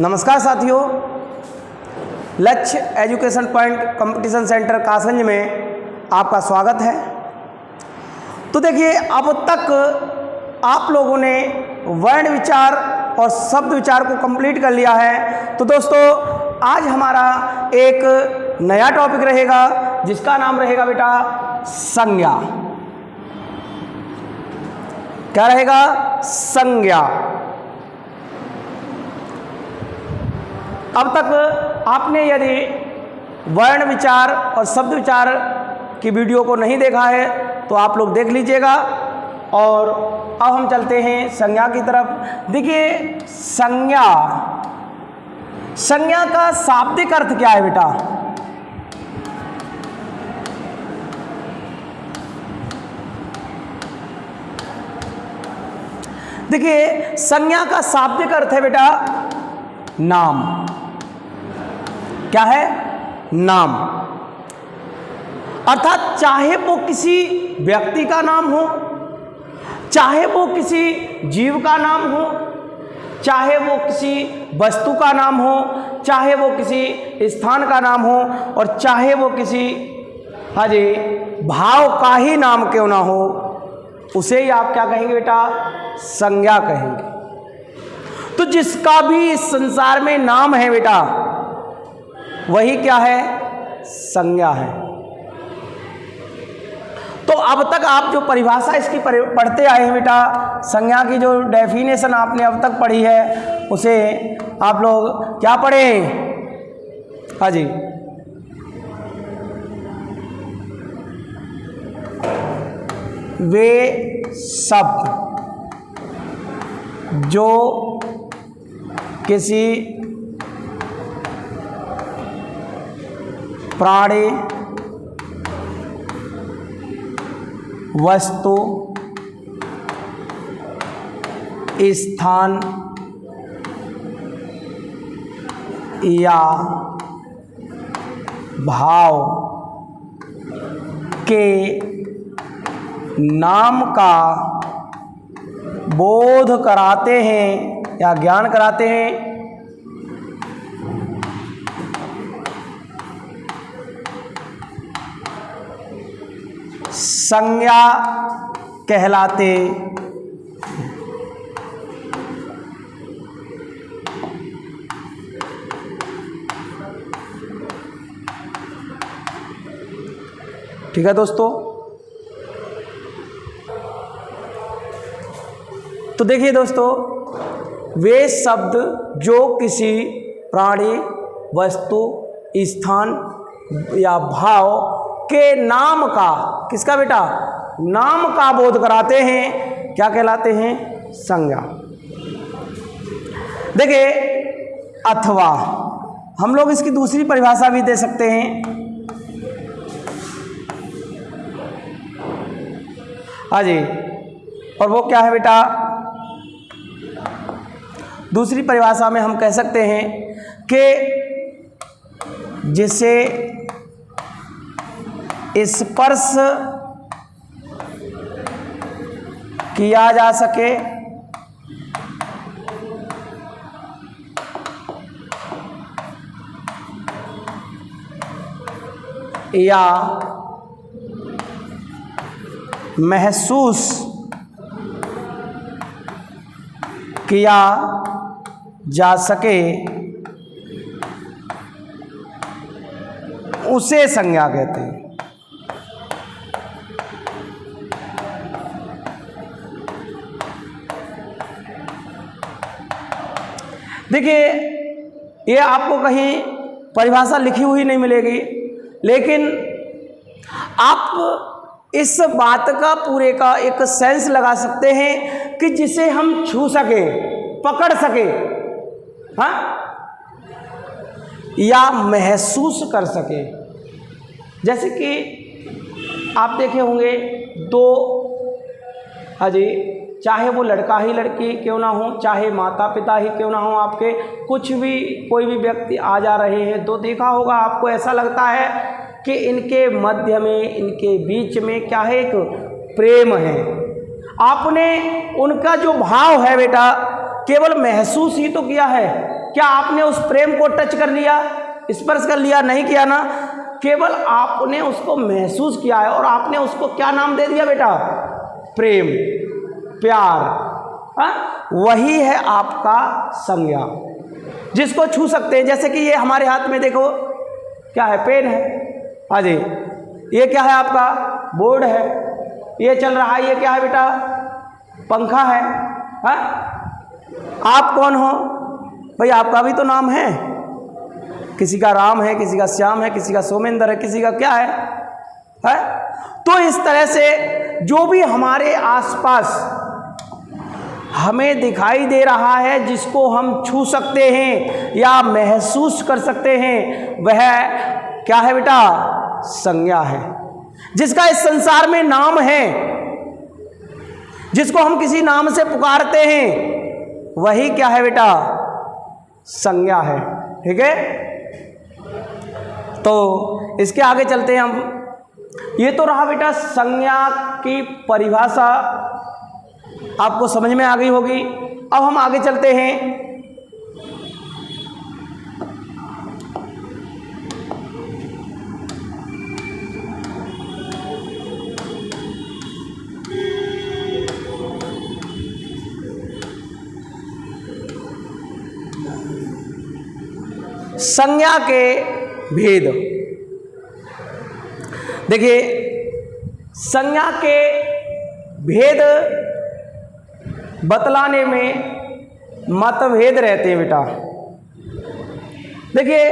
नमस्कार साथियों, लक्ष्य education point competition centre Kasganj में आपका स्वागत है। तो देखिए, अब तक आप लोगों ने वर्ण विचार और शब्द विचार को कंप्लीट कर लिया है। तो दोस्तों, आज हमारा एक नया टॉपिक रहेगा जिसका नाम रहेगा बेटा संज्ञा। क्या रहेगा? संज्ञा। अब तक आपने यदि वर्ण विचार और शब्द विचार की वीडियो को नहीं देखा है तो आप लोग देख लीजिएगा। और अब हम चलते हैं संज्ञा की तरफ। देखिए, संज्ञा का शाब्दिक अर्थ क्या है बेटा? देखिए, संज्ञा का शाब्दिक अर्थ है बेटा नाम। क्या है? नाम। अर्थात चाहे वो किसी व्यक्ति का नाम हो, चाहे वो किसी जीव का नाम हो, चाहे वो किसी वस्तु का नाम हो, चाहे वो किसी स्थान का नाम हो, और चाहे वो किसी भाव का ही नाम क्यों ना हो, उसे ही आप क्या कहेंगे बेटा? संज्ञा कहेंगे। तो जिसका भी इस संसार में नाम है बेटा, वही क्या है? संज्ञा है। तो अब तक आप जो परिभाषा इसकी पढ़ते आए हैं बेटा, संज्ञा की जो डेफिनेशन आपने अब तक पढ़ी है उसे आप लोग क्या पढ़े? हाँ जी, वे शब्द जो किसी प्राणी, वस्तु, स्थान या भाव के नाम का बोध कराते हैं या ज्ञान कराते हैं, संज्ञा कहलाते। ठीक है दोस्तों। तो देखिए दोस्तों, वे शब्द जो किसी प्राणी, वस्तु, स्थान या भाव के नाम का, किसका बेटा? नाम का बोध कराते हैं, क्या कहलाते हैं? संज्ञा। देखिए, अथवा हम लोग इसकी दूसरी परिभाषा भी दे सकते हैं। हाँ जी, और वो क्या है बेटा? दूसरी परिभाषा में हम कह सकते हैं कि जिसे स्पर्श किया जा सके या महसूस किया जा सके, उसे संज्ञा कहते हैं। देखिए, ये आपको कहीं परिभाषा लिखी हुई नहीं मिलेगी, लेकिन आप इस बात का पूरे का एक सेंस लगा सकते हैं कि जिसे हम छू सके, पकड़ सके, हाँ, या महसूस कर सके। जैसे कि आप देखे होंगे दो, चाहे वो लड़का ही लड़की क्यों ना हो, चाहे माता पिता ही क्यों ना हो, आपके कुछ भी कोई भी व्यक्ति आ जा रहे हैं तो देखा होगा आपको ऐसा लगता है कि इनके मध्य में, इनके बीच में क्या है? एक प्रेम है। आपने उनका जो भाव है बेटा, केवल महसूस ही तो किया है। क्या आपने उस प्रेम को टच कर लिया, स्पर्श कर लिया? नहीं किया ना, केवल आपने उसको महसूस किया है और आपने उसको क्या नाम दे दिया बेटा? प्रेम, प्यार। वही है आपका संज्ञा, जिसको छू सकते हैं। जैसे कि ये हमारे हाथ में देखो क्या है? पेन है। हाँ जी, ये क्या है? आपका बोर्ड है। ये चल रहा है, ये क्या है बेटा? पंखा है। हाँ? आप कौन हो भाई? आपका भी तो नाम है। किसी का राम है, किसी का श्याम है, किसी का सोमेंद्र है, किसी का क्या है? तो इस तरह से जो भी हमारे आसपास हमें दिखाई दे रहा है, जिसको हम छू सकते हैं या महसूस कर सकते हैं, वह क्या है बेटा? संज्ञा है। जिसका इस संसार में नाम है, जिसको हम किसी नाम से पुकारते हैं, वही क्या है बेटा? संज्ञा है। ठीक है, तो इसके आगे चलते हैं हम। ये तो रहा बेटा संज्ञा की परिभाषा, आपको समझ में आ गई होगी। अब हम आगे चलते हैं। संज्ञा के भेद। देखिए, संज्ञा के भेद बतलाने में मतभेद रहते हैं बेटा। देखिए,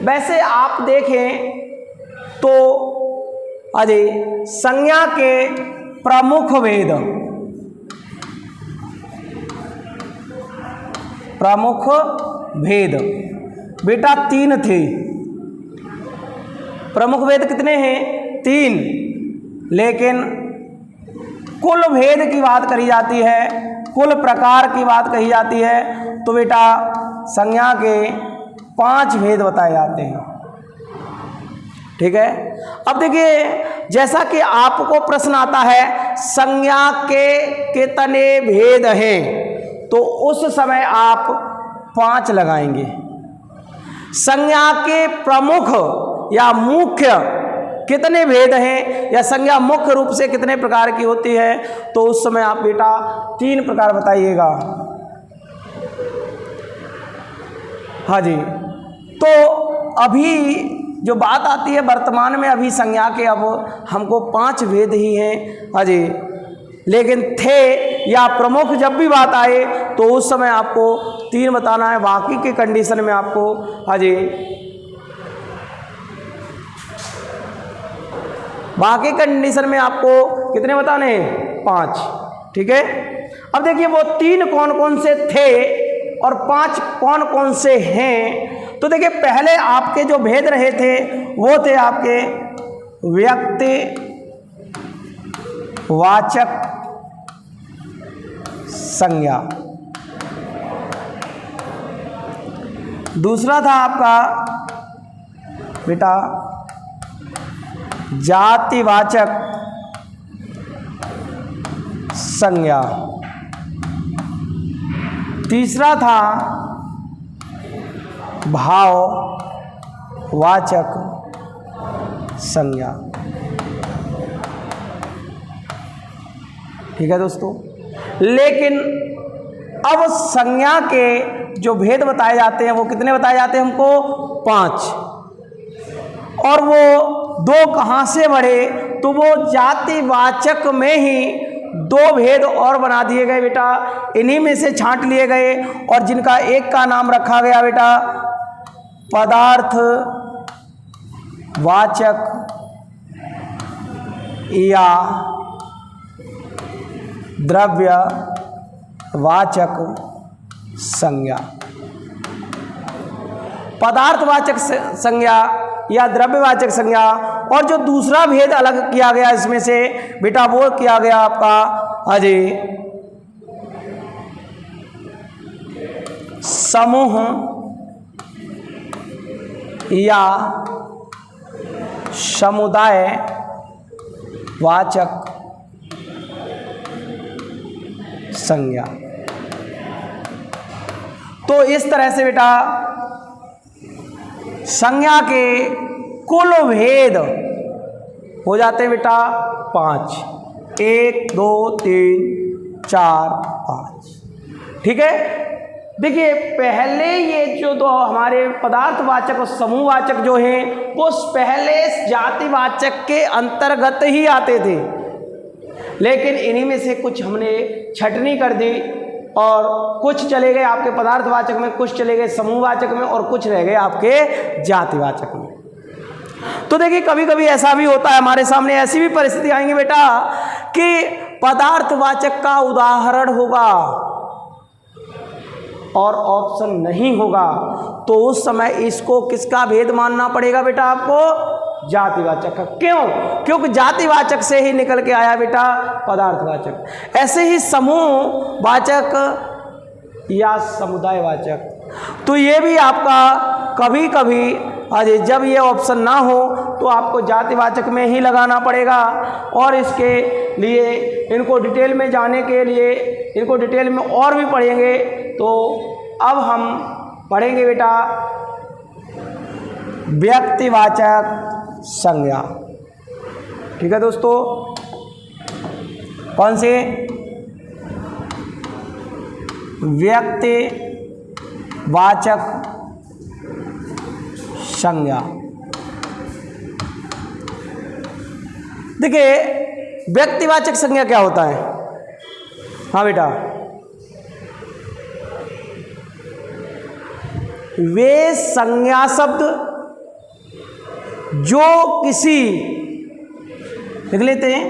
वैसे आप देखें तो अजय संज्ञा के प्रमुख भेद, प्रमुख भेद बेटा 3 थे। प्रमुख भेद कितने हैं? 3। लेकिन कुल भेद की बात करी जाती है, कुल प्रकार की बात कही जाती है, तो बेटा संज्ञा के 5 भेद बताए जाते हैं। ठीक है, अब देखिए, जैसा कि आपको प्रश्न आता है संज्ञा के कितने भेद हैं, तो उस समय आप 5 लगाएंगे। संज्ञा के प्रमुख या मुख्य कितने भेद हैं, या संज्ञा मुख्य रूप से कितने प्रकार की होती है, तो उस समय आप बेटा 3 प्रकार बताइएगा। हाँ जी, तो अभी जो बात आती है वर्तमान में, अभी संज्ञा के अब हमको 5 भेद ही हैं। हाँ जी, लेकिन थे या प्रमुख जब भी बात आए तो उस समय आपको 3 बताना है। बाकी के कंडीशन में आपको हाँ जी, बाकी कंडीशन में आपको कितने बताने हैं? 5। ठीक है, अब देखिए वो 3 कौन कौन से थे और 5 कौन कौन से हैं। तो देखिए, पहले आपके जो भेद रहे थे वो थे आपके व्यक्ति वाचक संज्ञा। दूसरा था आपका बेटा जातिवाचक संज्ञा। तीसरा था भाववाचक संज्ञा। ठीक है दोस्तों, लेकिन अब संज्ञा के जो भेद बताए जाते हैं वो कितने बताए जाते हैं हमको? 5। और वो 2 कहाँ से बढ़े? तो वो जातिवाचक में ही 2 भेद और बना दिए गए बेटा, इन्हीं में से छांट लिए गए, और जिनका एक का नाम रखा गया बेटा पदार्थ वाचक या द्रव्य वाचक संज्ञा। पदार्थवाचक संज्ञा या द्रव्यवाचक संज्ञा। और जो दूसरा भेद अलग किया गया इसमें से बेटा, वो किया गया आपका अजय समूह या समुदाय वाचक संज्ञा। तो इस तरह से बेटा संज्ञा के कुल भेद हो जाते हैं बेटा 5, 1 2 3 4 5। ठीक है, देखिए पहले ये जो दो हमारे पदार्थवाचक और समूहवाचक जो हैं वो पहले जातिवाचक के अंतर्गत ही आते थे, लेकिन इन्हीं में से कुछ हमने छटनी कर दी और कुछ चले गए आपके पदार्थवाचक में, कुछ चले गए समूहवाचक में और कुछ रह गए आपके जातिवाचक में। तो देखिए कभी कभी ऐसा भी होता है, हमारे सामने ऐसी भी परिस्थिति आएंगी बेटा कि पदार्थवाचक का उदाहरण होगा और ऑप्शन नहीं होगा, तो उस समय इसको किसका भेद मानना पड़ेगा बेटा आपको? जातिवाचक का। क्यों? क्योंकि जातिवाचक से ही निकल के आया बेटा पदार्थवाचक। ऐसे ही समूहवाचक या समुदायवाचक, तो ये भी आपका कभी कभी जब ये ऑप्शन ना हो तो आपको जातिवाचक में ही लगाना पड़ेगा। और इसके लिए इनको डिटेल में जाने के लिए इनको डिटेल में और भी पढ़ेंगे। तो अब हम पढ़ेंगे बेटा व्यक्तिवाचक संज्ञा। ठीक है दोस्तों, कौन से? व्यक्तिवाचक संज्ञा। देखिए व्यक्तिवाचक संज्ञा क्या होता है? हाँ बेटा, वे संज्ञा शब्द जो किसी, लिख लेते हैं,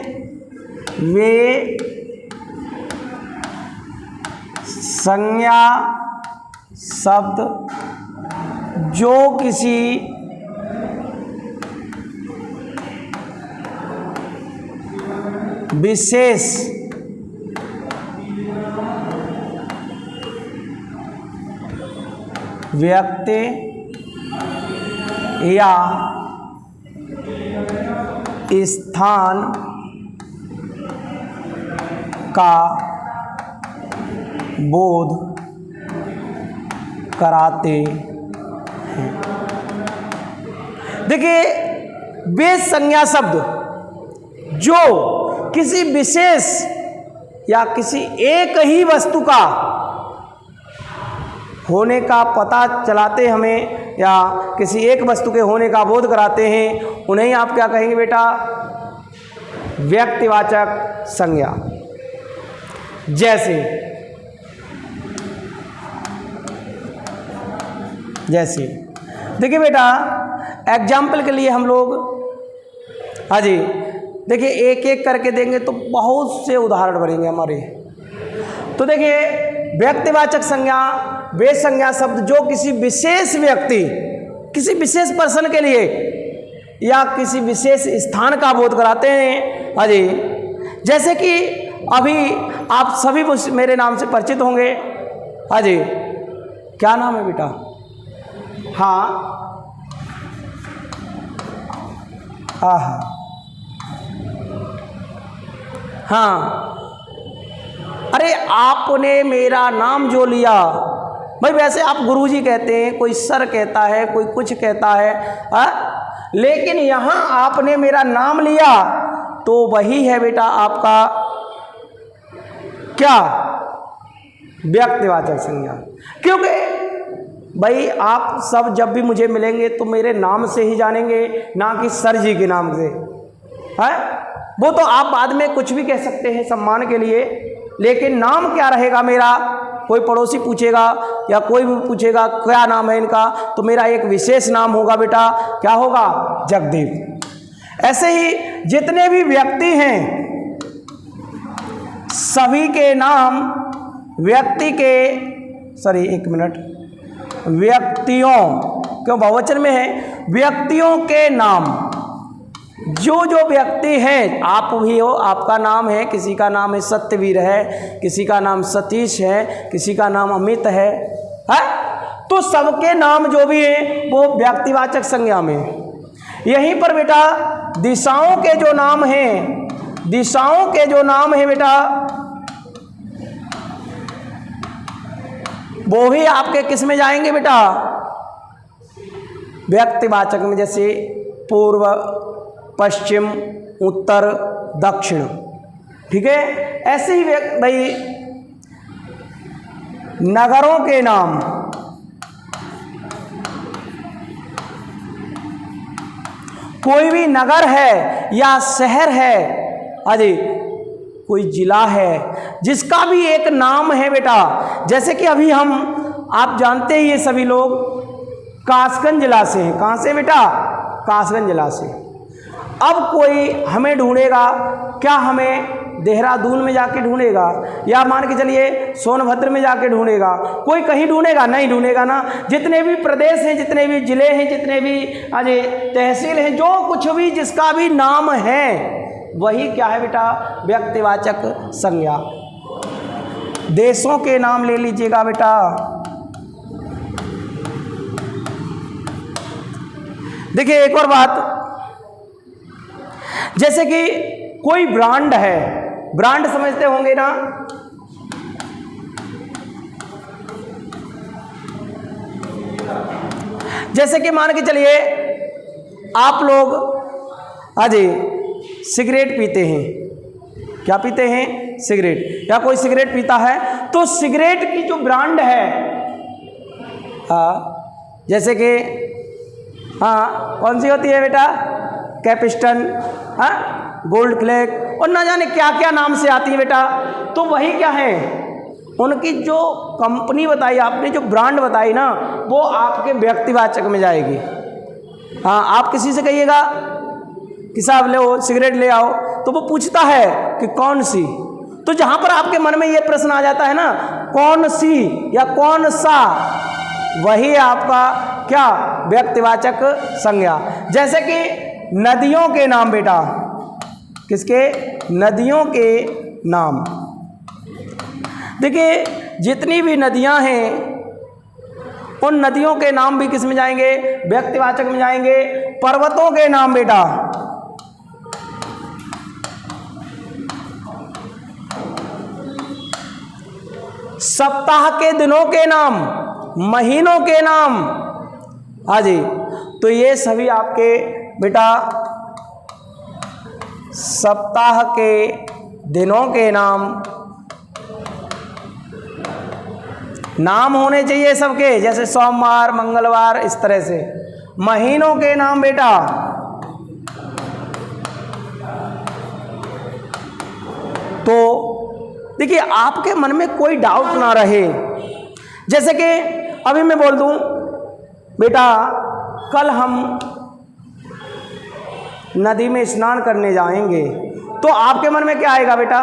वे संज्ञा शब्द जो किसी विशेष व्यक्ति या स्थान का बोध कराते हैं। देखिए वे संज्ञा शब्द जो किसी विशेष या किसी एक ही वस्तु का होने का पता चलाते हमें या किसी एक वस्तु के होने का बोध कराते हैं, उन्हें आप क्या कहेंगे बेटा? व्यक्तिवाचक संज्ञा। जैसे देखिए बेटा एग्जाम्पल के लिए हम लोग हाँ जी देखिए एक एक करके देंगे तो बहुत से उदाहरण बनेंगे हमारे। तो देखिए व्यक्तिवाचक संज्ञा वे संज्ञा शब्द जो किसी विशेष व्यक्ति, किसी विशेष पर्सन के लिए या किसी विशेष स्थान का बोध कराते हैं। हाँ जी, जैसे कि अभी आप सभी मेरे नाम से परिचित होंगे। हाँ जी, क्या नाम है बेटा? हाँ हाँ हाँ, अरे आपने मेरा नाम जो लिया, भाई वैसे आप गुरुजी कहते हैं, कोई सर कहता है, कोई कुछ कहता है, लेकिन यहाँ आपने मेरा नाम लिया तो वही है बेटा आपका क्या? व्यक्तिवाचक संज्ञा। क्योंकि भाई आप सब जब भी मुझे मिलेंगे तो मेरे नाम से ही जानेंगे, ना कि सर जी के नाम से। है वो तो आप बाद में कुछ भी कह सकते हैं सम्मान के लिए, लेकिन नाम क्या रहेगा मेरा? कोई पड़ोसी पूछेगा या कोई भी पूछेगा क्या नाम है इनका, तो मेरा एक विशेष नाम होगा बेटा, क्या होगा? जगदीप। ऐसे ही जितने भी व्यक्ति हैं सभी के नाम व्यक्ति के व्यक्तियों, क्यों बहुवचन में है? व्यक्तियों के नाम, जो जो व्यक्ति हैं, आप भी हो, आपका नाम है, किसी का नाम है सत्यवीर है, किसी का नाम सतीश है, किसी का नाम अमित है, तो सबके नाम जो भी हैं वो व्यक्तिवाचक संज्ञा में। यहीं पर बेटा दिशाओं के जो नाम हैं, दिशाओं के जो नाम है बेटा, वो भी आपके किस में जाएंगे बेटा, व्यक्तिवाचक में, जैसे पूर्व, पश्चिम, उत्तर, दक्षिण। ठीक है, ऐसे ही भाई नगरों के नाम, कोई भी नगर है या शहर है, अरे कोई जिला है जिसका भी एक नाम है बेटा, जैसे कि अभी हम, आप जानते ही ये सभी लोग कासगंज जिला से हैं। कहाँ से बेटा, कासगंज जिला से। अब कोई हमें ढूंढेगा, क्या हमें देहरादून में जाके ढूंढेगा, या मान के चलिए सोनभद्र में जाके ढूंढेगा, कोई कहीं ढूंढेगा, नहीं ढूंढेगा ना। जितने भी प्रदेश हैं, जितने भी जिले हैं, जितने भी अरे तहसील हैं, जो कुछ भी जिसका भी नाम है, वही क्या है बेटा, व्यक्तिवाचक संज्ञा। देशों के नाम ले लीजिएगा बेटा, देखिए एक और बात, जैसे कि कोई ब्रांड है, ब्रांड समझते होंगे ना, जैसे कि मान के चलिए आप लोग अजी सिगरेट पीते हैं, क्या पीते हैं, सिगरेट, या कोई सिगरेट पीता है, तो सिगरेट की जो ब्रांड है, जैसे कि कौन सी होती है बेटा, कैपिस्टन, गोल्ड फ्लैग, और ना जाने क्या क्या नाम से आती है बेटा। तो वही क्या है, उनकी जो कंपनी बताई आपने, जो ब्रांड बताई ना, वो आपके व्यक्तिवाचक में जाएगी। आप किसी से कहिएगा कि साहब ले वो सिगरेट ले आओ, तो वो पूछता है कि कौन सी, तो जहाँ पर आपके मन में ये प्रश्न आ जाता है ना, कौन सी या कौन सा, वही आपका क्या, व्यक्तिवाचक संज्ञा। जैसे कि नदियों के नाम बेटा, किसके, नदियों के नाम। देखिए जितनी भी नदियां हैं, उन नदियों के नाम भी किस में जाएंगे, व्यक्तिवाचक में जाएंगे। पर्वतों के नाम बेटा, सप्ताह के दिनों के नाम, महीनों के नाम, हाँ जी, तो ये सभी आपके बेटा सप्ताह के दिनों के नाम होने चाहिए सबके, जैसे सोमवार, मंगलवार, इस तरह से। महीनों के नाम बेटा, तो देखिए आपके मन में कोई डाउट ना रहे, जैसे कि अभी मैं बोल दूं बेटा, कल हम नदी में स्नान करने जाएंगे, तो आपके मन में क्या आएगा बेटा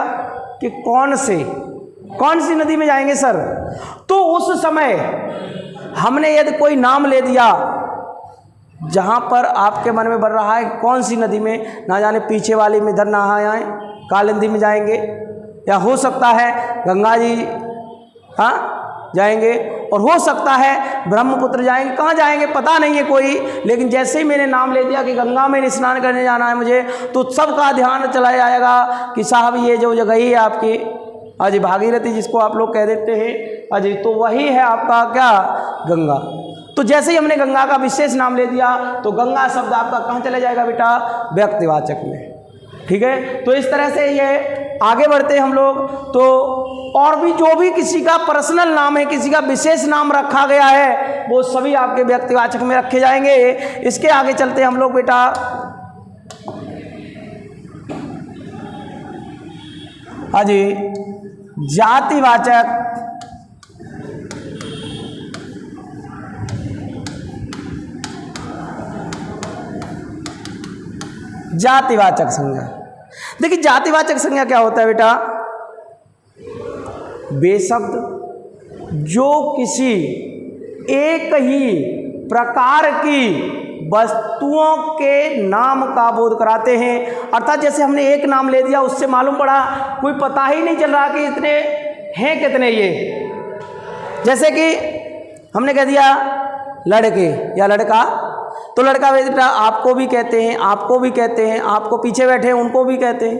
कि कौन सी नदी में जाएंगे सर। तो उस समय हमने यदि कोई नाम ले दिया जहाँ पर आपके मन में बढ़ रहा है कौन सी नदी में, ना जाने पीछे वाली में इधर नहाए आए, कालिंदी में जाएंगे, या हो सकता है गंगा जी जाएंगे, और हो सकता है ब्रह्मपुत्र जाएंगे, कहाँ जाएंगे पता नहीं है कोई, लेकिन जैसे ही मैंने नाम ले दिया कि गंगा में स्नान करने जाना है मुझे, तो सबका ध्यान चला जाएगा कि साहब ये जो जगह ही है आपकी अजी भागीरथी, जिसको आप लोग कह देते हैं अजी, तो वही है आपका क्या, गंगा। तो जैसे ही हमने गंगा का विशेष नाम ले दिया, तो गंगा शब्द आपका कहाँ चला जाएगा बेटा, व्यक्तिवाचक में। ठीक है, तो इस तरह से ये आगे बढ़ते हम लोग। तो और भी जो भी किसी का पर्सनल नाम है, किसी का विशेष नाम रखा गया है, वो सभी आपके व्यक्तिवाचक में रखे जाएंगे। इसके आगे चलते हम लोग बेटा, अजी जातिवाचक, जातिवाचक संज्ञा। देखिए जातिवाचक संज्ञा क्या होता है बेटा, वे शब्द जो किसी एक ही प्रकार की वस्तुओं के नाम का बोध कराते हैं। अर्थात जैसे हमने एक नाम ले दिया, उससे मालूम पड़ा, कोई पता ही नहीं चल रहा कि इतने हैं कितने ये। जैसे कि हमने कह दिया लड़के या लड़का, तो लड़का बेटा आपको भी कहते हैं, आपको भी कहते हैं, आपको पीछे बैठे हैं उनको भी कहते हैं।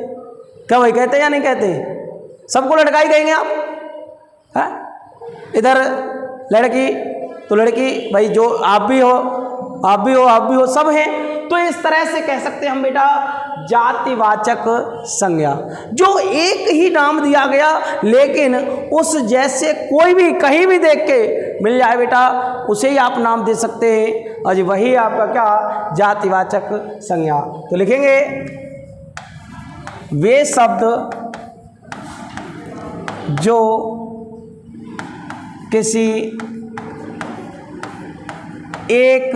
क्या वही कहते हैं या नहीं कहते हैं? सबको लड़का ही कहेंगे आप, है? इधर लड़की तो लड़की, भाई जो आप भी हो, आप भी हो, आप भी हो, सब हैं। तो इस तरह से कह सकते हैं हम बेटा जातिवाचक संज्ञा, जो एक ही नाम दिया गया लेकिन उस जैसे कोई भी कहीं भी देख के मिल जाए बेटा, उसे ही आप नाम दे सकते हैं, और वही आपका क्या जातिवाचक संज्ञा। तो लिखेंगे वे शब्द जो किसी एक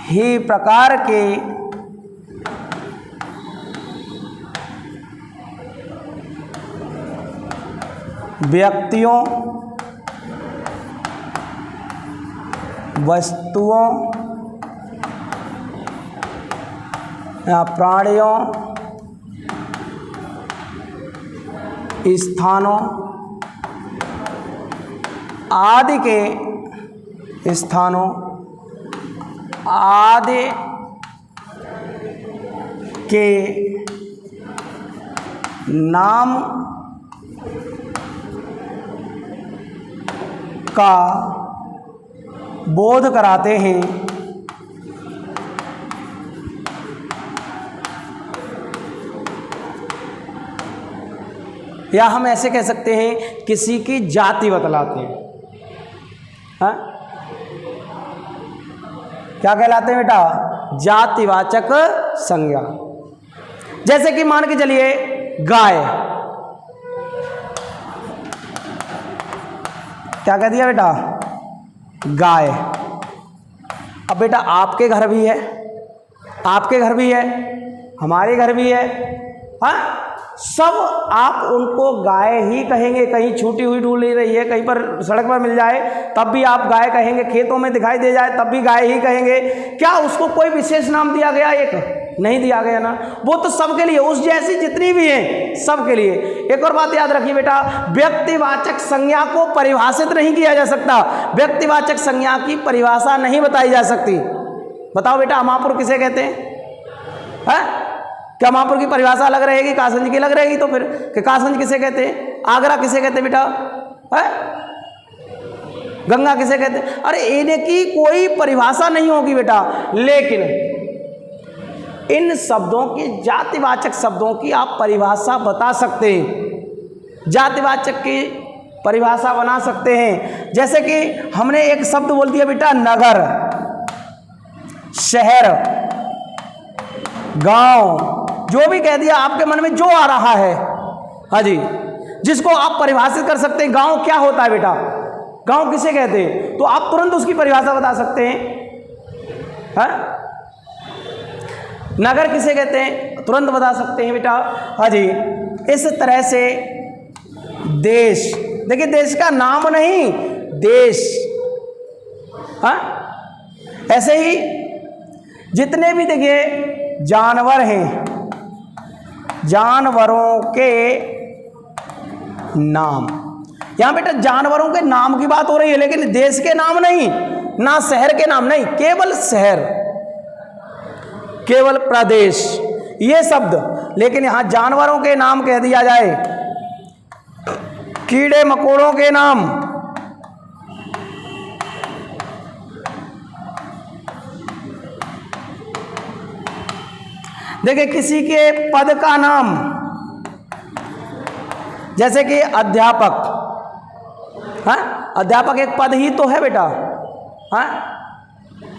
ही प्रकार के व्यक्तियों, वस्तुओं या प्राणियों, स्थानों आदि के स्थानों आदि के नाम का बोध कराते हैं। या हम ऐसे कह सकते हैं किसी की जाति बतलाते हैं। हाँ? क्या कहलाते हैं बेटा? जातिवाचक संज्ञा। जैसे कि मान के चलिए गाय, क्या कह दिया बेटा? गाय। अब बेटा आपके घर भी है, आपके घर भी है, हमारे घर भी है, हाँ, सब आप उनको गाय ही कहेंगे। कहीं छूटी हुई ढूंढ रही है, कहीं पर सड़क पर मिल जाए तब भी आप गाय कहेंगे, खेतों में दिखाई दे जाए तब भी गाय ही कहेंगे। क्या उसको कोई विशेष नाम दिया गया? एक नहीं दिया गया ना, वो तो सबके लिए, उस जैसी जितनी भी हैं सबके लिए। एक और बात याद रखिए बेटा, व्यक्तिवाचक संज्ञा को परिभाषित नहीं किया जा सकता, व्यक्तिवाचक संज्ञा की परिभाषा नहीं बताई जा सकती। बताओ बेटा अमापुर किसे कहते हैं? है? क्या महापुर की परिभाषा अलग रहेगी, कासंज की अलग रहेगी? तो फिर कि कासंज किसे कहते हैं, आगरा किसे कहते हैं बेटा, है? गंगा किसे कहते हैं? अरे इन्हें की कोई परिभाषा नहीं होगी बेटा, लेकिन इन शब्दों की, जातिवाचक शब्दों की आप परिभाषा बता सकते हैं, जातिवाचक की परिभाषा बना सकते हैं। जैसे कि हमने एक शब्द बोल दिया बेटा नगर, शहर, गांव, जो भी कह दिया आपके मन में जो आ रहा है, हाँ जी, जिसको आप परिभाषित कर सकते हैं। गांव क्या होता है बेटा? गांव किसे कहते हैं? तो आप तुरंत उसकी परिभाषा बता सकते हैं। हाँ? नगर किसे कहते हैं? तुरंत बता सकते हैं बेटा। हाँ जी, इस तरह से देश, देखिए देश का नाम नहीं, देश। हाँ, ऐसे ही जितने भी देखिए जानवर हैं, जानवरों के नाम, यहां बेटा जानवरों के नाम की बात हो रही है, लेकिन देश के नाम नहीं, ना शहर के नाम नहीं, केवल शहर, केवल प्रदेश, ये शब्द। लेकिन यहां जानवरों के नाम कह दिया जाए, कीड़े मकोड़ों के नाम, देखिए किसी के पद का नाम, जैसे कि अध्यापक, हाँ, अध्यापक एक पद ही तो है बेटा। हाँ,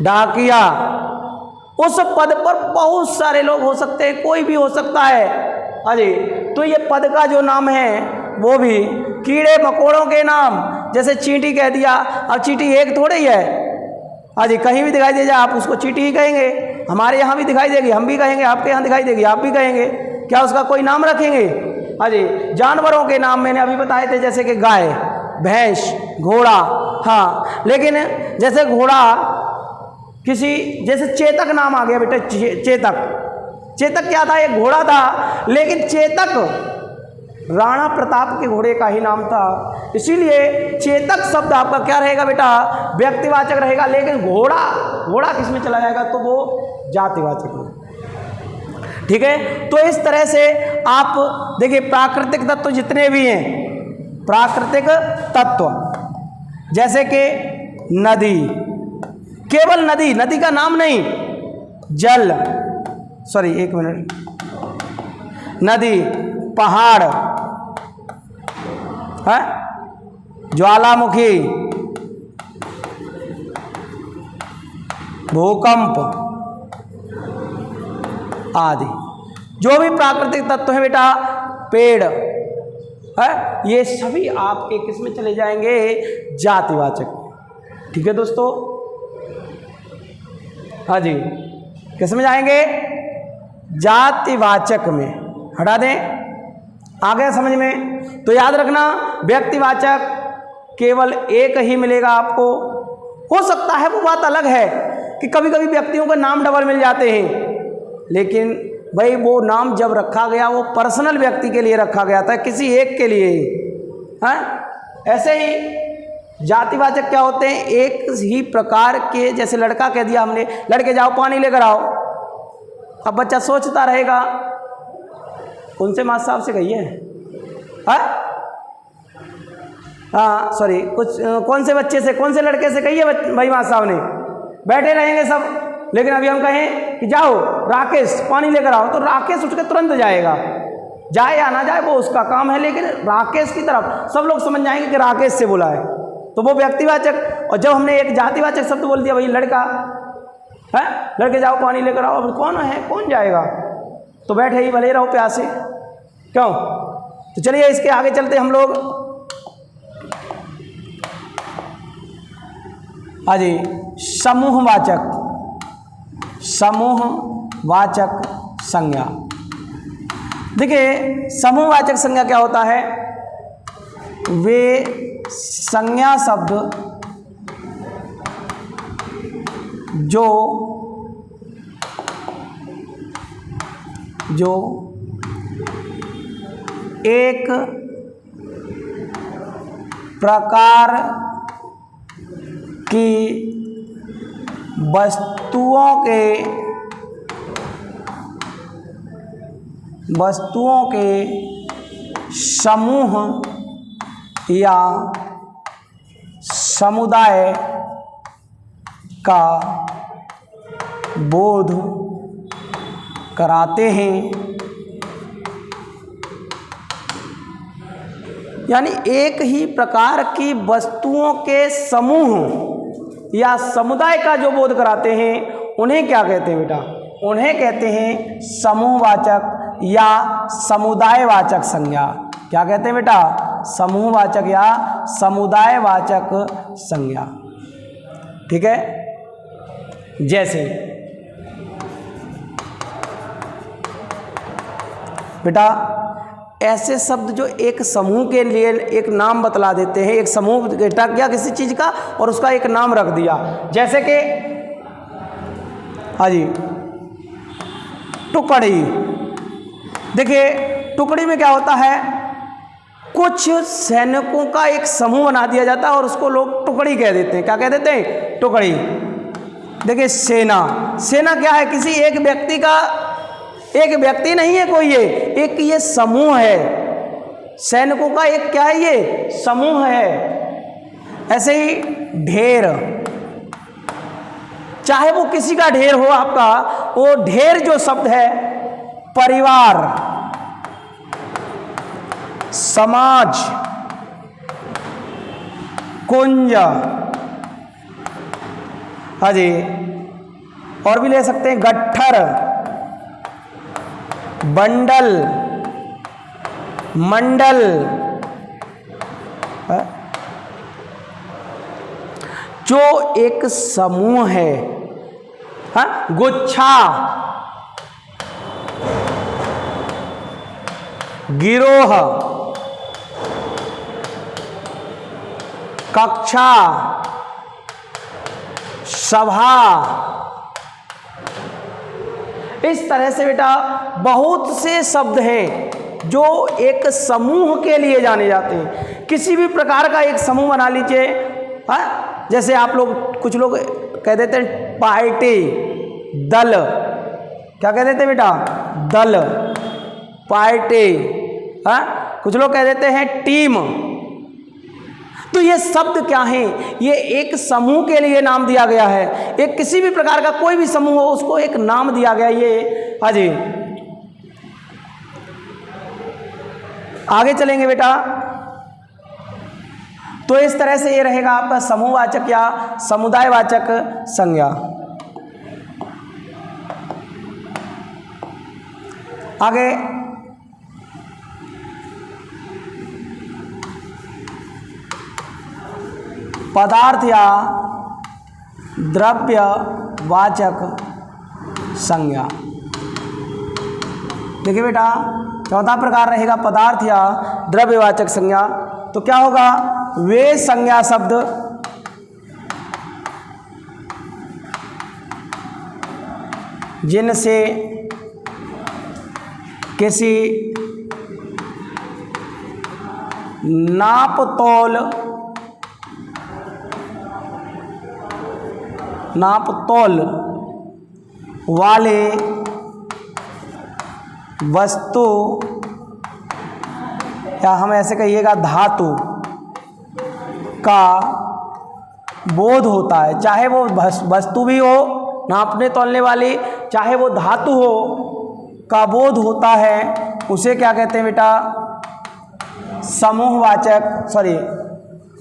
डाकिया, उस पद पर बहुत सारे लोग हो सकते हैं, कोई भी हो सकता है। अरे तो ये पद का जो नाम है वो भी कीड़े मकोड़ों के नाम, जैसे चींटी कह दिया। अब चींटी एक थोड़ी ही है, हाँ जी, कहीं भी दिखाई दे जाए आप उसको चींटी ही कहेंगे। हमारे यहाँ भी दिखाई देगी, हम भी कहेंगे, आपके यहाँ दिखाई देगी, आप भी कहेंगे। क्या उसका कोई नाम रखेंगे? हाँ जी, जानवरों के नाम मैंने अभी बताए थे, जैसे कि गाय, भैंस, घोड़ा। हाँ, लेकिन जैसे घोड़ा किसी, जैसे चेतक नाम आ गया बेटा, चेतक। चेतक क्या था? एक घोड़ा था, लेकिन चेतक राणा प्रताप के घोड़े का ही नाम था, इसीलिए चेतक शब्द आपका क्या रहेगा बेटा? व्यक्तिवाचक रहेगा। लेकिन घोड़ा, घोड़ा किस में चला जाएगा? तो वो जातिवाचक है। ठीक है, तो इस तरह से आप देखिए प्राकृतिक तत्व जितने भी हैं, प्राकृतिक तत्व, जैसे कि नदी, केवल नदी, नदी का नाम नहीं, जल, सॉरी एक मिनट, नदी, पहाड़ है, ज्वालामुखी, भूकंप आदि, जो भी प्राकृतिक तत्व है बेटा, पेड़ है, ये सभी आपके किस में चले जाएंगे, जातिवाचक। ठीक है दोस्तों, हाँ जी, किस में जाएंगे, जातिवाचक में। हटा दें, आ गया समझ में। तो याद रखना, व्यक्तिवाचक केवल एक ही मिलेगा आपको। हो सकता है वो बात अलग है कि कभी कभी व्यक्तियों के नाम डबल मिल जाते हैं, लेकिन भाई वो नाम जब रखा गया वो पर्सनल व्यक्ति के लिए रखा गया था, किसी एक के लिए ही है। ऐसे ही जातिवाचक क्या होते हैं, एक ही प्रकार के, जैसे लड़का कह दिया हमने, लड़के जाओ पानी लेकर आओ, अब बच्चा सोचता रहेगा, उनसे मास्टर साहब से कहिए, हाँ सॉरी, कुछ कौन से बच्चे से, कौन से लड़के से कहिए भाई मास्टर साहब ने, बैठे रहेंगे सब। लेकिन अभी हम कहें कि जाओ राकेश पानी लेकर आओ, तो राकेश उठ के तुरंत जाएगा, जाए या ना जाए वो उसका काम है, लेकिन राकेश की तरफ सब लोग समझ जाएंगे कि राकेश से बोला है, तो वो व्यक्तिवाचक। और जब हमने एक जातिवाचक शब्द बोल दिया, भाई लड़का है, लड़के जाओ पानी लेकर आओ, अब कौन है, कौन जाएगा, तो बैठे ही भले रहो प्यासे, क्यों। तो चलिए इसके आगे चलते हम लोग। हाँ जी, समूहवाचक, समूहवाचक संज्ञा। देखिए समूहवाचक संज्ञा क्या होता है, वे संज्ञा शब्द जो एक प्रकार की वस्तुओं के समूह या समुदाय का बोध कराते हैं। यानी एक ही प्रकार की वस्तुओं के समूह या समुदाय का जो बोध कराते हैं, उन्हें क्या कहते हैं बेटा, उन्हें कहते हैं समूहवाचक या समुदायवाचक संज्ञा। क्या कहते हैं बेटा, समूहवाचक या समुदायवाचक संज्ञा। ठीक है, जैसे बेटा ऐसे शब्द जो एक समूह के लिए एक नाम बतला देते हैं, एक समूह बेटा क्या किसी चीज का और उसका एक नाम रख दिया, जैसे कि हाँ जी टुकड़ी। देखिए टुकड़ी में क्या होता है, कुछ सैनिकों का एक समूह बना दिया जाता है और उसको लोग टुकड़ी कह देते हैं। क्या कह देते हैं, टुकड़ी। देखिए सेना, सेना क्या है, किसी एक व्यक्ति का, एक व्यक्ति नहीं है कोई, ये एक ये समूह है, सैनिकों का एक क्या है, ये समूह है। ऐसे ही ढेर, चाहे वो किसी का ढेर हो आपका, वो ढेर जो शब्द है परिवार, समाज, कुंज, हाँ जी, और भी ले सकते हैं गट्ठर, बंडल, मंडल, जो एक समूह है। हाँ, गुच्छा, गिरोह, कक्षा, सभा, इस तरह से बेटा बहुत से शब्द हैं जो एक समूह के लिए जाने जाते हैं। किसी भी प्रकार का एक समूह बना लीजिए। हाँ, जैसे आप लोग, कुछ लोग कह देते हैं पार्टी, दल, क्या कह देते हैं बेटा, दल, पार्टी। हाँ, कुछ लोग कह देते हैं टीम। तो ये शब्द क्या है? ये एक समूह के लिए नाम दिया गया है। एक किसी भी प्रकार का कोई भी समूह हो उसको एक नाम दिया गया। ये हाँ जी, आगे चलेंगे बेटा। तो इस तरह से ये रहेगा आपका समूहवाचक या समुदायवाचक संज्ञा। आगे पदार्थ या द्रव्यवाचक संज्ञा। देखिए बेटा, चौथा प्रकार रहेगा पदार्थ या द्रव्यवाचक संज्ञा। तो क्या होगा? वे संज्ञा शब्द जिनसे किसी नापतोल वाले वस्तु या हम ऐसे कहिएगा धातु का बोध होता है। चाहे वो वस्तु भी हो नापने तोलने वाली, चाहे वो धातु हो, का बोध होता है, उसे क्या कहते हैं बेटा?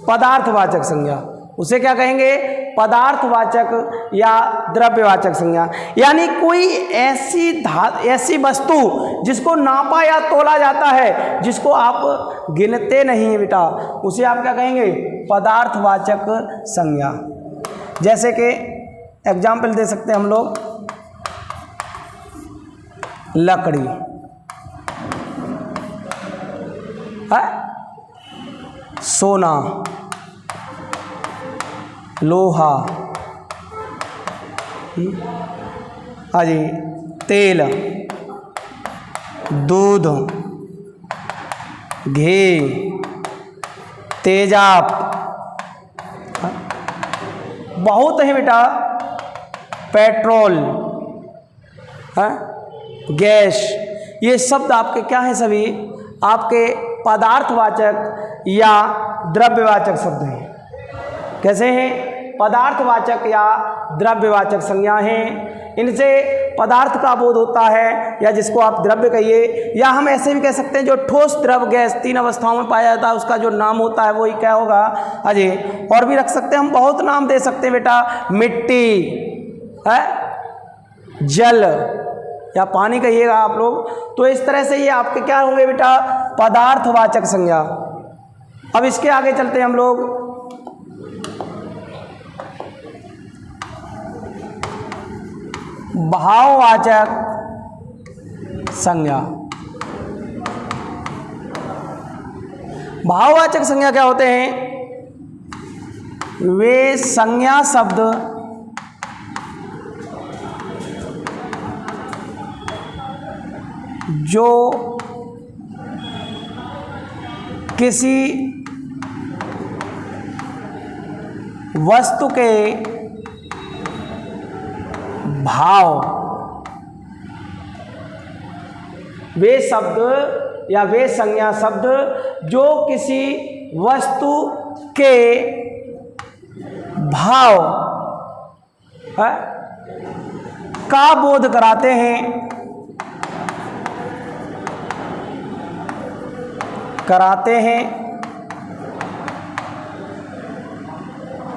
पदार्थवाचक संज्ञा। उसे क्या कहेंगे? पदार्थवाचक या द्रव्यवाचक संज्ञा। यानी कोई ऐसी वस्तु जिसको नापा या तोला जाता है, जिसको आप गिनते नहीं है बेटा, उसे आप क्या कहेंगे? पदार्थवाचक संज्ञा। जैसे कि एग्जाम्पल दे सकते हैं हम लोग, लकड़ी है, सोना, लोहा, हाँ जी, तेल, दूध, घी, तेजाब, बहुत है बेटा, पेट्रोल है, गैस। ये शब्द आपके क्या है? सभी आपके पदार्थवाचक या द्रव्यवाचक शब्द हैं। कैसे हैं? पदार्थवाचक या द्रव्यवाचक संज्ञा हैं। इनसे पदार्थ का बोध होता है, या जिसको आप द्रव्य कहिए, या हम ऐसे भी कह सकते हैं जो ठोस, द्रव, गैस तीन अवस्थाओं में पाया जाता है, उसका जो नाम होता है वही क्या होगा? अजय। और भी रख सकते हैं हम, बहुत नाम दे सकते हैं बेटा, मिट्टी है, जल या पानी कहिएगा आप लोग। तो इस तरह से ये आपके क्या होंगे बेटा? पदार्थवाचक संज्ञा। अब इसके आगे चलते हैं हम लोग, भाववाचक संज्ञा। भाववाचक संज्ञा क्या होते हैं? वे संज्ञा शब्द जो किसी वस्तु के भाव, वे शब्द या वे संज्ञा शब्द जो किसी वस्तु के भाव है का बोध कराते हैं,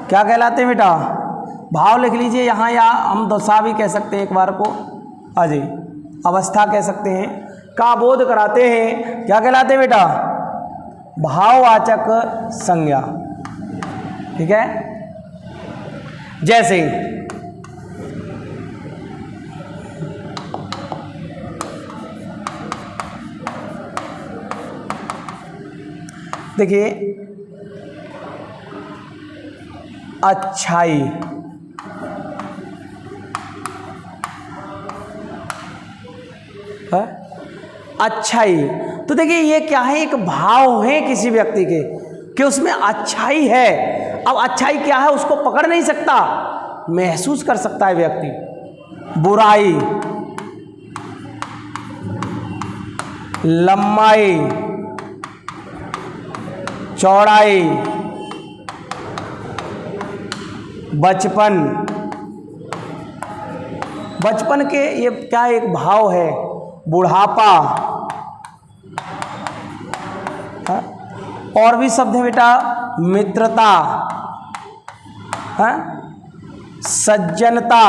क्या कहलाते हैं बेटा? भाव लिख लीजिए यहाँ, या हम दशा भी कह सकते हैं एक बार को, अजय अवस्था कह सकते हैं, का बोध कराते हैं, क्या कहलाते हैं बेटा? भाववाचक संज्ञा। ठीक है। जैसे देखिए, अच्छाई है, अच्छाई। तो देखिए ये क्या है? एक भाव है किसी व्यक्ति के कि उसमें अच्छाई है। अब अच्छाई क्या है उसको पकड़ नहीं सकता, महसूस कर सकता है व्यक्ति। बुराई, लंबाई, चौड़ाई, बचपन। बचपन के ये क्या एक भाव है, बुढ़ापा। हाँ? और भी शब्द है बेटा, मित्रता, हाँ? सज्जनता।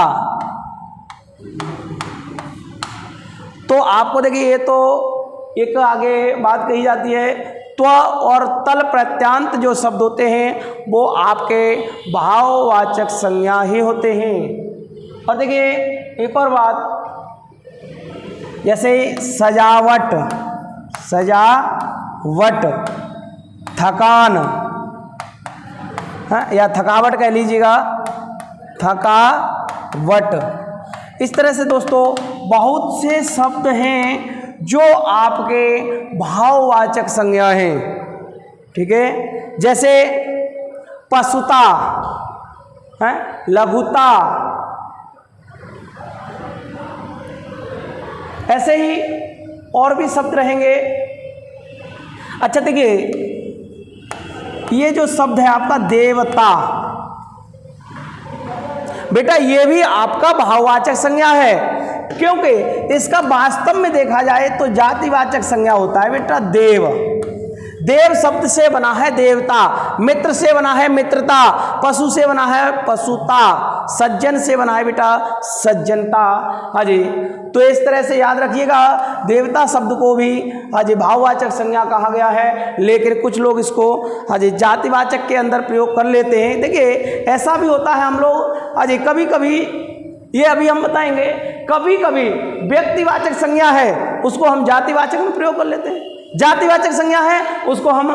तो आपको देखिए ये तो एक आगे बात कही जाती है, त्व और तल प्रत्यांत जो शब्द होते हैं वो आपके भाववाचक संज्ञा ही होते हैं। और देखिए एक और बात, जैसे सजावट, सजावट, थकान, हाँ, या थकावट कह लीजिएगा, थकावट। इस तरह से दोस्तों बहुत से शब्द हैं जो आपके भाववाचक संज्ञा हैं, ठीक है। जैसे पशुता, है, लघुता, ऐसे ही और भी शब्द रहेंगे। अच्छा देखिए ये जो शब्द है आपका देवता, बेटा ये भी आपका भाववाचक संज्ञा है, क्योंकि इसका वास्तव में देखा जाए तो जातिवाचक संज्ञा होता है बेटा देव। देव शब्द से बना है देवता, मित्र से बना है मित्रता, पशु से बना है पशुता, सज्जन से बना है बेटा सज्जनता। हाँ जी, तो इस तरह से याद रखिएगा, देवता शब्द को भी हाँ जी भाववाचक संज्ञा कहा गया है, लेकिन कुछ लोग इसको हाँ जी जातिवाचक के अंदर प्रयोग कर लेते हैं। देखिए ऐसा भी होता है, हम लोग हाँ जी कभी कभी, ये अभी हम बताएंगे, कभी कभी व्यक्तिवाचक संज्ञा है उसको हम जातिवाचक में प्रयोग कर लेते हैं, जातिवाचक संज्ञा है उसको हम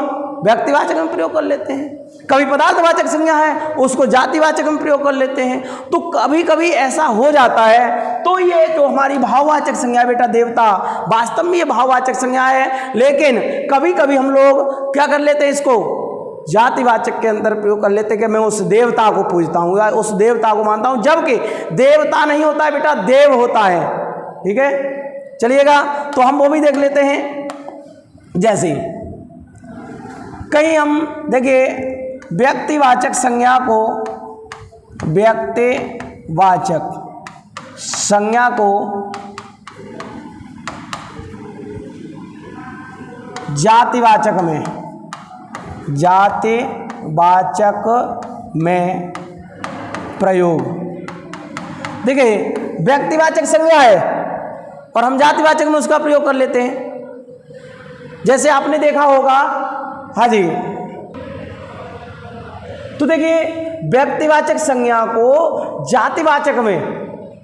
व्यक्तिवाचक में प्रयोग कर लेते हैं, कभी पदार्थवाचक संज्ञा है उसको जातिवाचक में प्रयोग कर लेते हैं। तो कभी कभी ऐसा हो जाता है। तो ये जो हमारी भाववाचक संज्ञा है बेटा देवता, वास्तव में ये भाववाचक संज्ञा है, लेकिन कभी कभी हम लोग क्या कर लेते हैं, इसको जातिवाचक के अंदर प्रयोग कर लेते हैं कि मैं उस देवता को पूजता हूँ या उस देवता को मानता हूँ, जबकि देवता नहीं होता है बेटा, देव होता है। ठीक है, चलिएगा तो हम वो भी देख लेते हैं। जैसे कहीं हम देखिए व्यक्तिवाचक संज्ञा को, व्यक्तिवाचक संज्ञा को जातिवाचक में, जातिवाचक में प्रयोग। देखिए व्यक्तिवाचक संज्ञा है और हम जातिवाचक में उसका प्रयोग कर लेते हैं। जैसे आपने देखा होगा, हाँ जी, तो देखिए व्यक्तिवाचक संज्ञा को जातिवाचक में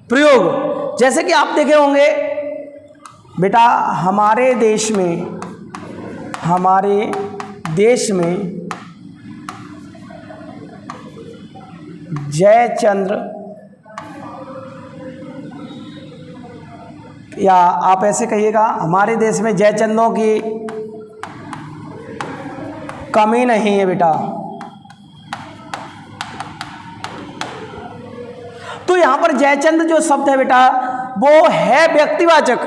प्रयोग, जैसे कि आप देखे होंगे बेटा हमारे देश में, हमारे देश में जयचंद्र, या आप ऐसे कहिएगा हमारे देश में जयचंदों की कमी नहीं है बेटा। तो यहां पर जयचंद जो शब्द है बेटा वो है व्यक्तिवाचक,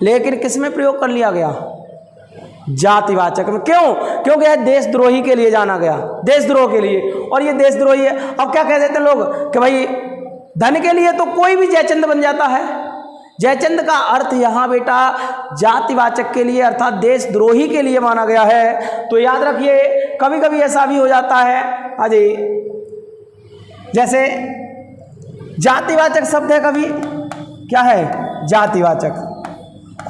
लेकिन किस में प्रयोग कर लिया गया, जातिवाचक में। क्यों? क्योंकि यह देशद्रोही के लिए जाना गया, देशद्रोह के लिए, और ये देशद्रोही है। अब क्या कह देते हैं लोग कि भाई धन के लिए तो कोई भी जयचंद बन जाता है। जयचंद का अर्थ यहाँ बेटा जातिवाचक के लिए अर्थात देशद्रोही के लिए माना गया है। तो याद रखिए कभी कभी ऐसा भी हो जाता है, अजी जैसे जातिवाचक शब्द है, कभी क्या है जातिवाचक,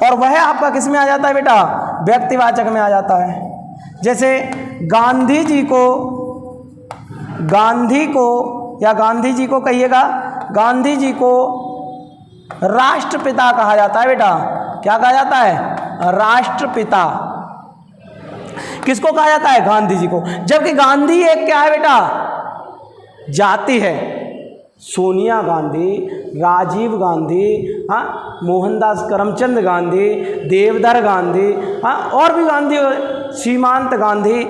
और वह आपका किस में आ जाता है बेटा, व्यक्तिवाचक में आ जाता है। जैसे गांधी जी को, गांधी को या गांधी जी को कहिएगा, गांधी जी को राष्ट्रपिता कहा जाता है बेटा। क्या कहा जाता है, राष्ट्रपिता। किसको कहा जाता है, गांधी जी को, जबकि गांधी एक क्या है बेटा, जाति है। सोनिया गांधी, राजीव गांधी, हाँ, मोहनदास करमचंद गांधी, देवधर गांधी, हाँ, और भी गांधी, सीमांत गांधी,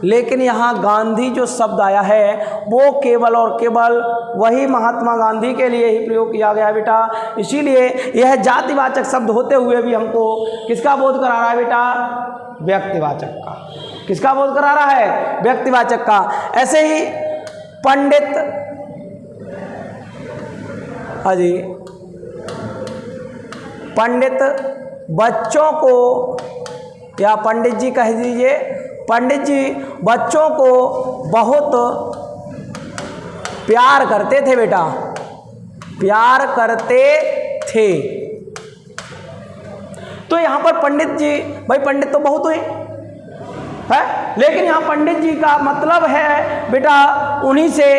लेकिन यहाँ गांधी जो शब्द आया है वो केवल और केवल वही महात्मा गांधी के लिए ही प्रयोग किया गया है बेटा। इसीलिए यह जातिवाचक शब्द होते हुए भी हमको किसका बोध करा रहा है बेटा, व्यक्तिवाचक का। किसका बोध करा रहा है, व्यक्तिवाचक का। ऐसे ही पंडित, अजी पंडित बच्चों को, या पंडित जी कह दीजिए, पंडित जी बच्चों को बहुत प्यार करते थे बेटा, प्यार करते थे। तो यहां पर पंडित जी, भाई पंडित तो बहुत हुए है, लेकिन यहां पंडित जी का मतलब है बेटा उन्हीं से,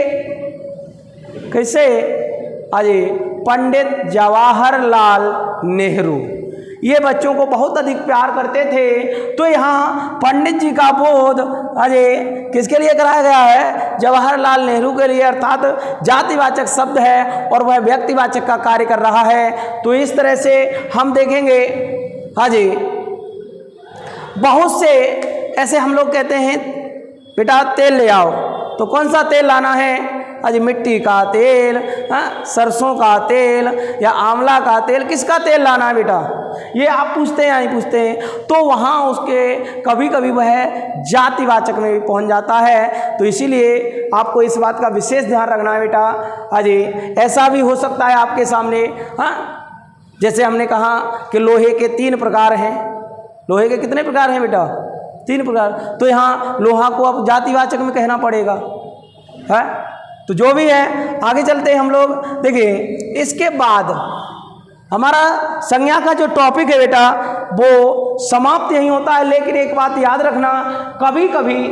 कैसे, अजी पंडित जवाहरलाल नेहरू, ये बच्चों को बहुत अधिक प्यार करते थे। तो यहाँ पंडित जी का बोध अजय किसके लिए कराया गया है? जवाहरलाल नेहरू के लिए, अर्थात जातिवाचक शब्द है और वह व्यक्तिवाचक का कार्य कर रहा है। तो इस तरह से हम देखेंगे अजय बहुत से ऐसे हम लोग कहते हैं बेटा तेल ले आओ, तो कौन सा तेल लाना है? अजी मिट्टी का तेल, सरसों का तेल या आंवला का तेल, किसका तेल लाना है बेटा? ये आप पूछते हैं या नहीं पूछते हैं? तो वहाँ उसके कभी कभी वह जातिवाचक में भी पहुँच जाता है। तो इसीलिए आपको इस बात का विशेष ध्यान रखना है बेटा। अजी ऐसा भी हो सकता है आपके सामने, जैसे हमने कहा कि लोहे के 3 प्रकार हैं। लोहे के कितने प्रकार हैं बेटा? 3 प्रकार। तो यहाँ लोहा को अब जातिवाचक में कहना पड़ेगा, है? तो जो भी है आगे चलते हैं हम लोग। देखिए इसके बाद हमारा संज्ञा का जो टॉपिक है बेटा वो समाप्त यहीं होता है। लेकिन एक बात याद रखना, कभी कभी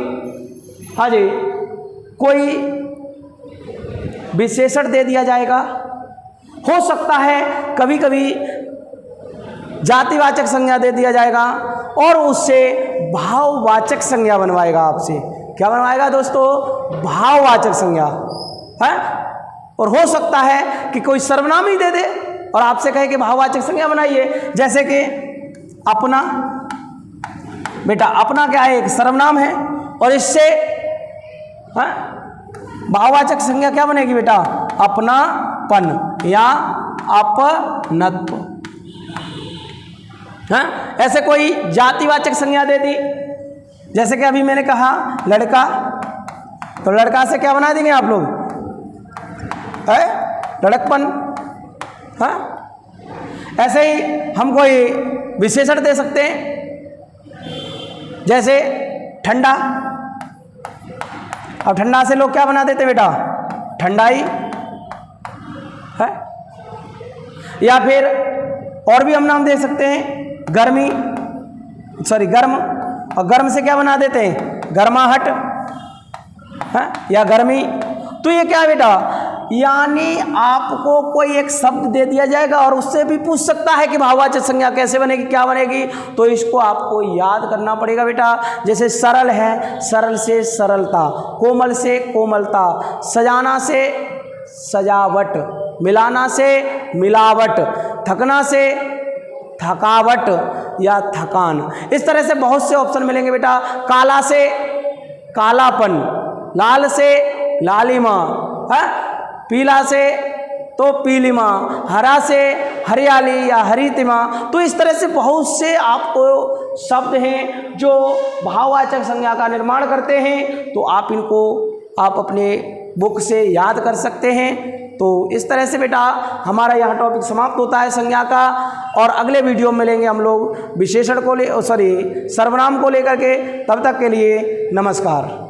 हाँ जी कोई विशेषण दे दिया जाएगा, हो सकता है कभी कभी जातिवाचक संज्ञा दे दिया जाएगा और उससे भाववाचक संज्ञा बनवाएगा आपसे। क्या बनवाएगा दोस्तों? भाववाचक संज्ञा है। और हो सकता है कि कोई सर्वनाम ही दे दे और आपसे कहे कि भाववाचक संज्ञा बनाइए, जैसे कि अपना। बेटा अपना क्या है? एक सर्वनाम है और इससे भाववाचक संज्ञा क्या बनेगी बेटा? अपनापन या अपनत्व। ऐसे कोई जातिवाचक संज्ञा दे दी, जैसे कि अभी मैंने कहा लड़का, तो लड़का से क्या बना देंगे आप लोग? लड़कपन। हाँ, ऐसे ही हम कोई विशेषण दे सकते हैं, जैसे ठंडा। अब ठंडा से लोग क्या बना देते बेटा? ठंडाई है। या फिर और भी हम नाम दे सकते हैं, गर्मी, सॉरी गर्म, और गर्म से क्या बना देते हैं? गर्माहट है या गर्मी। तो ये क्या है बेटा? यानी आपको कोई एक शब्द दे दिया जाएगा और उससे भी पूछ सकता है कि भाववाचक संज्ञा कैसे बनेगी, क्या बनेगी। तो इसको आपको याद करना पड़ेगा बेटा। जैसे सरल है, सरल से सरलता, कोमल से कोमलता, सजाना से सजावट, मिलाना से मिलावट, थकना से थकावट या थकान। इस तरह से बहुत से ऑप्शन मिलेंगे बेटा। काला से कालापन, लाल से लालिमा, है? पीला से तो पीलिमा, हरा से हरियाली या हरितिमा। तो इस तरह से बहुत से आपको शब्द हैं जो भाववाचक संज्ञा का निर्माण करते हैं। तो आप इनको आप अपने बुक से याद कर सकते हैं। तो इस तरह से बेटा हमारा यहाँ टॉपिक समाप्त होता है संज्ञा का। और अगले वीडियो में मिलेंगे हम लोग विशेषण को सर्वनाम को लेकर के। तब तक के लिए नमस्कार।